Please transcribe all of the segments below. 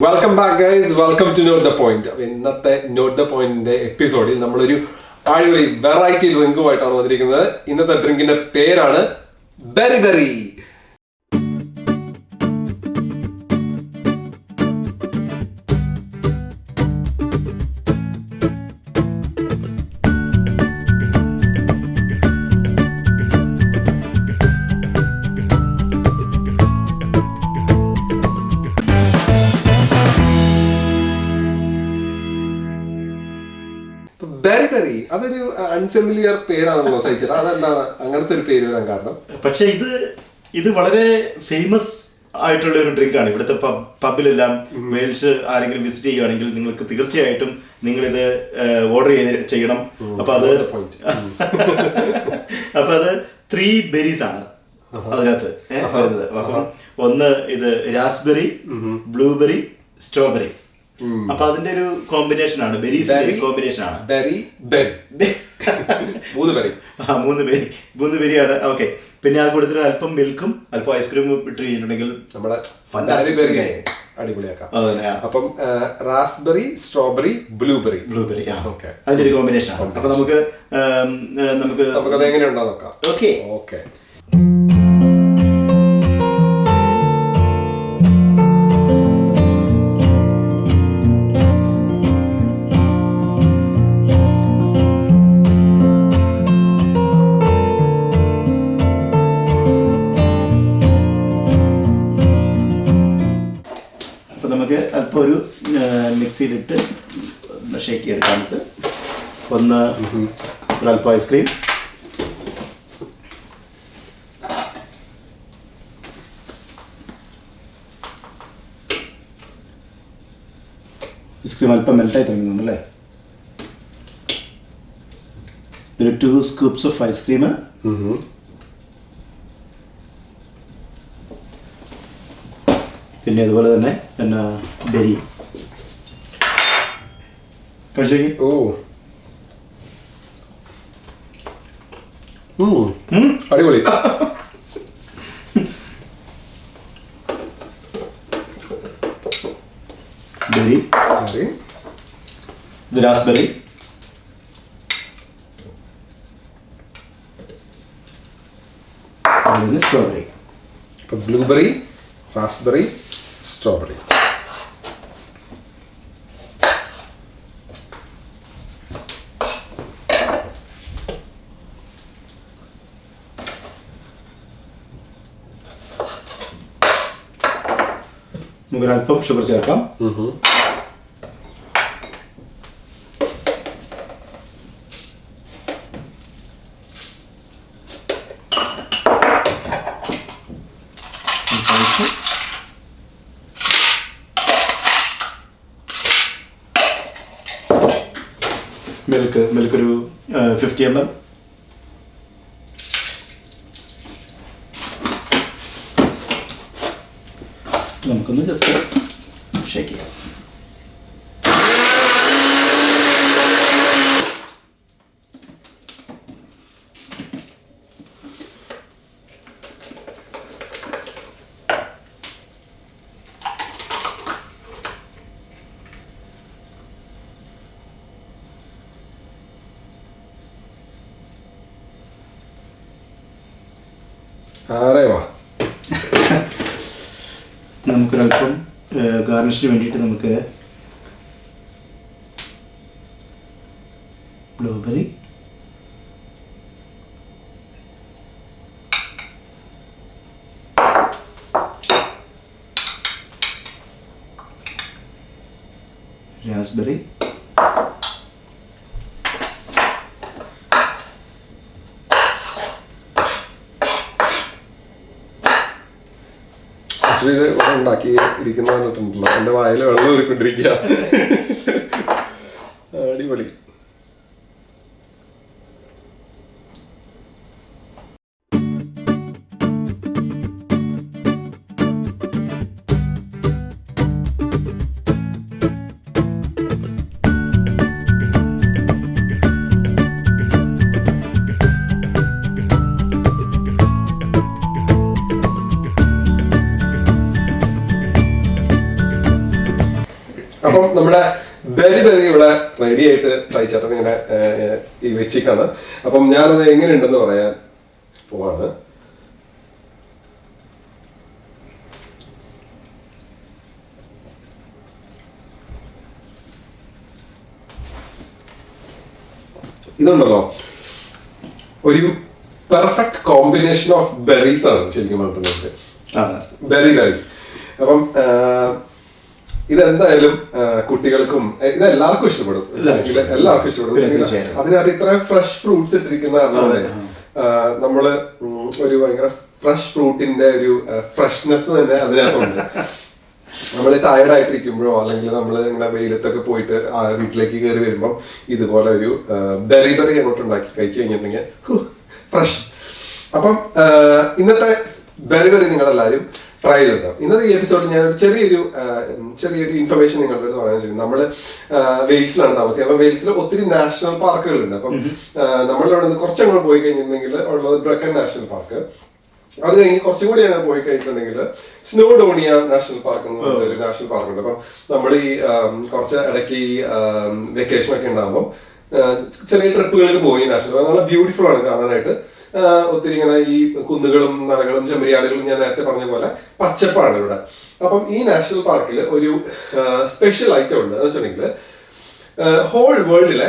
Welcome back, guys. Welcome to Note the Point. ഇന്നത്തെ Note the Point എപ്പിസോഡിൽ നമ്മളൊരു അടിപൊളി വെറൈറ്റി ഡ്രിങ്കുമായിട്ടാണ് വന്നിരിക്കുന്നത്. ഇന്നത്തെ ഡ്രിങ്കിന്റെ പേരാണ് ബെറി ബെറി. ബെറി ബെറി അതൊരു അൺഫെമിലിയർ പേരാണല്ലോ സഹിച്ചത്. അതെന്താണ് അങ്ങനത്തെ ഒരു പേര് വരാൻ കാരണം? പക്ഷെ ഇത് വളരെ ഫേമസ് ആയിട്ടുള്ള ഒരു ഡ്രിങ്ക് ആണ്. ഇവിടുത്തെ പബ്ബിലെല്ലാം വെയിൽസ് ആരെങ്കിലും വിസിറ്റ് ചെയ്യുകയാണെങ്കിൽ നിങ്ങൾക്ക് തീർച്ചയായിട്ടും നിങ്ങൾ ഇത് ഓർഡർ ചെയ്യണം. അപ്പൊ അത് 3 ബെറീസ് ആണ് അതിനകത്ത് വരുന്നത്. അപ്പം ഒന്ന് ഇത് രാസ്ബെറി, ബ്ലൂബെറി, സ്ട്രോബെറി. അപ്പൊ അതിന്റെ ഒരു കോമ്പിനേഷൻ ആണ്, ബെറീസ് കോമ്പിനേഷൻ ആണ്. മൂന്ന് ബെറിയാണ്. ഓക്കെ, പിന്നെ അത് കൊടുത്തിട്ട് അല്പം മിൽക്കും അല്പം ഐസ്ക്രീമും ഇട്ട് കഴിഞ്ഞിട്ടുണ്ടെങ്കിൽ നമ്മുടെ അടിപൊളിയാക്കാം. അപ്പം റാസ്ബെറി, സ്ട്രോബെറി, ബ്ലൂബെറി അതിന്റെ ഒരു കോമ്പിനേഷൻ ആണ്. അപ്പൊ നമുക്കത് എങ്ങനെയുണ്ടോ നോക്കാം. ഓക്കെ. നമുക്ക് അല്പം ഒരു മിക്സിയിലിട്ട് ഷേക്ക് ചെയ്തെടുക്കാം. നമുക്ക് ഒന്ന് ഒരല്പം ഐസ്ക്രീം, അല്പം മെൽറ്റായി തുടങ്ങുന്നല്ലേ. ഒരു 2 സ്കൂപ്സ് ഓഫ് ഐസ്ക്രീം, പിന്നെ അതുപോലെ തന്നെ ബെറി കഴിച്ചേക്ക്. അടിപൊളി. ബെറി, ഇത് raspberry, strawberry. Blueberry, raspberry, strawberry. നമുക്കൊരല്പം ഷുഗർ ചേർക്കാം. മിൽക്ക് ഒരു 50 ml. നമുക്കൊന്ന് ജസ്റ്റ് ഷേക്ക് ചെയ്യാം. നമുക്കൊരൽപ്പം ഗാർണിഷിന് വേണ്ടിയിട്ട് നമുക്ക് ബ്ലൂബെറി, രാസ്ബെറി, ഇത് ഉണ്ടാക്കി ഇരിക്കുന്ന പറഞ്ഞിട്ടുണ്ടല്ലോ, എന്റെ വായിൽ വെള്ളം ഊറിക്കൊണ്ടിരിക്കുക. അടിപൊളി. അപ്പം നമ്മുടെ ബെറി ബെറി ഇവിടെ റെഡി ആയിട്ട് സഹിച്ചേട്ടൻ ഇങ്ങനെ ഈ വെച്ചിക്കാണ്. അപ്പം ഞാനത് എങ്ങനെയുണ്ടെന്ന് പറയാൻ പോവാണ്. ഇതുണ്ടല്ലോ ഒരു പെർഫെക്റ്റ് കോമ്പിനേഷൻ ഓഫ് ബെറീസ് ആണ് ശരിക്കും പറഞ്ഞിട്ടുണ്ടെങ്കിൽ. Berry berry. അപ്പം ഇതെന്തായാലും കുട്ടികൾക്കും ഇതെല്ലാവർക്കും ഇഷ്ടപ്പെടും. എല്ലാവർക്കും ഇഷ്ടപ്പെടും. അതിനകത്ത് ഇത്രയും ഫ്രഷ് ഫ്രൂട്ട്സ് ഇട്ടിരിക്കുന്ന നമ്മള് ഒരു ഭയങ്കര ഫ്രഷ് ഫ്രൂട്ടിന്റെ ഒരു ഫ്രഷ്നെസ് തന്നെ അതിനകത്തുണ്ട്. നമ്മൾ ടയർഡ് ആയിട്ടിരിക്കുമ്പോഴോ അല്ലെങ്കിൽ നമ്മൾ ഇങ്ങനെ വെയിലത്തൊക്കെ പോയിട്ട് വീട്ടിലേക്ക് കയറി വരുമ്പം ഇതുപോലെ ഒരു ബെറി ബെറി അങ്ങോട്ട് ഉണ്ടാക്കി കഴിച്ചു കഴിഞ്ഞിട്ടുണ്ടെങ്കിൽ ഫ്രഷ്. അപ്പം ഇന്നത്തെ ബെറി ബെറി നിങ്ങളെല്ലാവരും ട്രൈ ചെയ്തിട്ടുണ്ടാവും. ഇന്നത്തെ ഈ എപ്പിസോഡിൽ ഞാൻ ചെറിയൊരു ഇൻഫർമേഷൻ നിങ്ങളുടെ പറയാൻ ചെയ്യും. നമ്മള് വെയിൽസിലാണ് താമസിക്കുന്നത്. അപ്പൊ വെയിൽസിൽ ഒത്തിരി നാഷണൽ പാർക്കുകളുണ്ട്. അപ്പം നമ്മളിവിടെ നിന്ന് കുറച്ചങ്ങോട്ട് പോയി കഴിഞ്ഞിട്ടുണ്ടെങ്കിൽ ഉള്ളത് ബ്രക്കൻ നാഷണൽ പാർക്ക്. അത് കഴിഞ്ഞ് കുറച്ചും കൂടി അങ്ങനെ പോയി കഴിഞ്ഞിട്ടുണ്ടെങ്കിൽ സ്നോഡോണിയ നാഷണൽ പാർക്ക് എന്ന് പറഞ്ഞ ഒരു നാഷണൽ പാർക്ക് ഉണ്ട്. അപ്പം നമ്മൾ ഈ കുറച്ച് ഇടയ്ക്ക് ഈ വെക്കേഷൻ ഒക്കെ ഉണ്ടാകുമ്പോൾ ചെറിയ ട്രിപ്പുകൾക്ക് പോയി നാഷണൽ പാർക്ക്. നല്ല ബ്യൂട്ടിഫുൾ ആണ് കാണാനായിട്ട്. ഒത്തിരി ഇങ്ങനെ ഈ കുന്നുകളും നടകളും ചെമ്മരിയാടുകളും ഞാൻ നേരത്തെ പറഞ്ഞ പോലെ പച്ചപ്പാണ് ഇവിടെ. അപ്പം ഈ നാഷണൽ പാർക്കിൽ ഒരു സ്പെഷ്യൽ ഐറ്റം ഉണ്ട്. എന്ന് വെച്ചിട്ടുണ്ടെങ്കിൽ ഹോൾ വേൾഡിലെ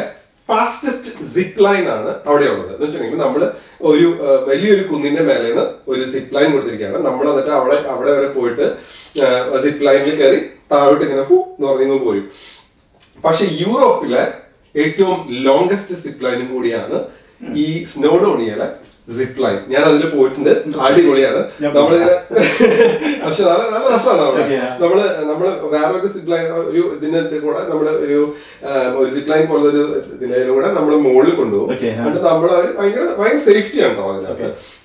ഫാസ്റ്റസ്റ്റ് സിപ്പ് ലൈൻ ആണ് അവിടെ ഉള്ളത്. എന്ന് വെച്ചിട്ടുണ്ടെങ്കിൽ നമ്മൾ ഒരു വലിയൊരു കുന്നിന്റെ മേലെ നിന്ന് ഒരു സിപ്പ് ലൈൻ കൊടുത്തിരിക്കുകയാണ്. നമ്മൾ എന്നിട്ട് അവിടെ വരെ പോയിട്ട് സിപ്പ് ലൈനിൽ കയറി താഴോട്ട് ഇങ്ങനെ എന്ന് പറഞ്ഞു പോരും. പക്ഷെ യൂറോപ്പിലെ ഏറ്റവും ലോങ്സ്റ്റ് സിപ്പ് ലൈനും കൂടിയാണ് ഈ സ്നോഡോണിയയിലെ സിപ്പ് ലൈൻ. ഞാൻ അതിൽ പോയിട്ടുണ്ട്. അടിപൊളിയാണ്. നമ്മളിങ്ങനെ പക്ഷെ നല്ല രസമാണ് അവിടെ. നമ്മള് വേറൊരു സിപ്പ് ലൈൻ ഒരു ഇതിനകത്ത് കൂടെ നമ്മള് ഒരു സിപ്പ് ലൈൻ പോലെ ഒരു ഇതിലൂടെ നമ്മൾ മുകളിൽ കൊണ്ടുപോകും. എന്നിട്ട് നമ്മള് ഭയങ്കര സേഫ്റ്റി ആണോ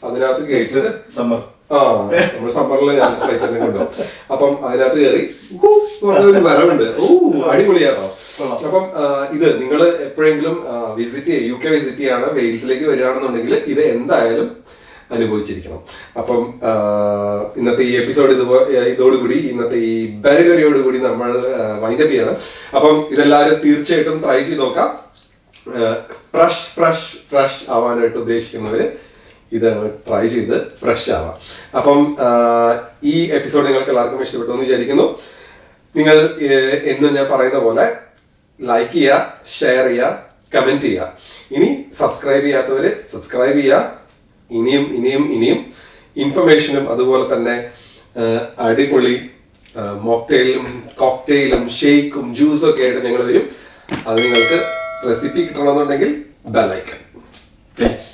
അതിനകത്ത് കേസിട്ട് നമ്മൾ സമ്മറിൽ ഞാൻ ഫ്ലൈറ്റിനെ കൊണ്ടുപോകും. അപ്പം അതിനകത്ത് കയറി ഒരു വരവുണ്ട്. അടിപൊളിയാണോ. അപ്പം ഇത് നിങ്ങൾ എപ്പോഴെങ്കിലും UK വിസിറ്റ് ചെയ്യാണ് വെയിൽസിലേക്ക് വരികയാണെന്നുണ്ടെങ്കിൽ ഇത് എന്തായാലും അനുഭവിച്ചിരിക്കണം. അപ്പം ഇന്നത്തെ ഈ എപ്പിസോഡ് ഇതോടുകൂടി ഇന്നത്തെ ഈ ബെറി ബെറിയോടുകൂടി നമ്മൾ വൈൻഡപ്പ് ചെയ്യണം. അപ്പം ഇതെല്ലാവരും തീർച്ചയായിട്ടും ട്രൈ ചെയ്ത് നോക്കാം. ഫ്രഷ് ആവാനായിട്ട് ഉദ്ദേശിക്കുന്നവര് ഇത് ട്രൈ ചെയ്ത് ഫ്രഷ് ആവാം. അപ്പം ഈ എപ്പിസോഡ് നിങ്ങൾക്ക് എല്ലാവർക്കും ഇഷ്ടപ്പെട്ടു എന്ന് വിചാരിക്കുന്നു. നിങ്ങൾ എന്ന് ഞാൻ പറയുന്ന പോലെ ലൈക്ക് ചെയ്യുക, ഷെയർ ചെയ്യുക, കമന്റ് ചെയ്യുക. ഇനി സബ്സ്ക്രൈബ് ചെയ്യാത്തവര് സബ്സ്ക്രൈബ് ചെയ്യുക. ഇനിയും ഇൻഫർമേഷനും അതുപോലെ തന്നെ അടിപൊളി മോക്ടെയിലും കോക്ടെയിലും ഷേക്കും ജ്യൂസും ഒക്കെ ആയിട്ട് ഞങ്ങൾ വരും. അത് നിങ്ങൾക്ക് റെസിപ്പി കിട്ടണമെന്നുണ്ടെങ്കിൽ ബെൽ ഐക്കൺ പ്ലീസ്.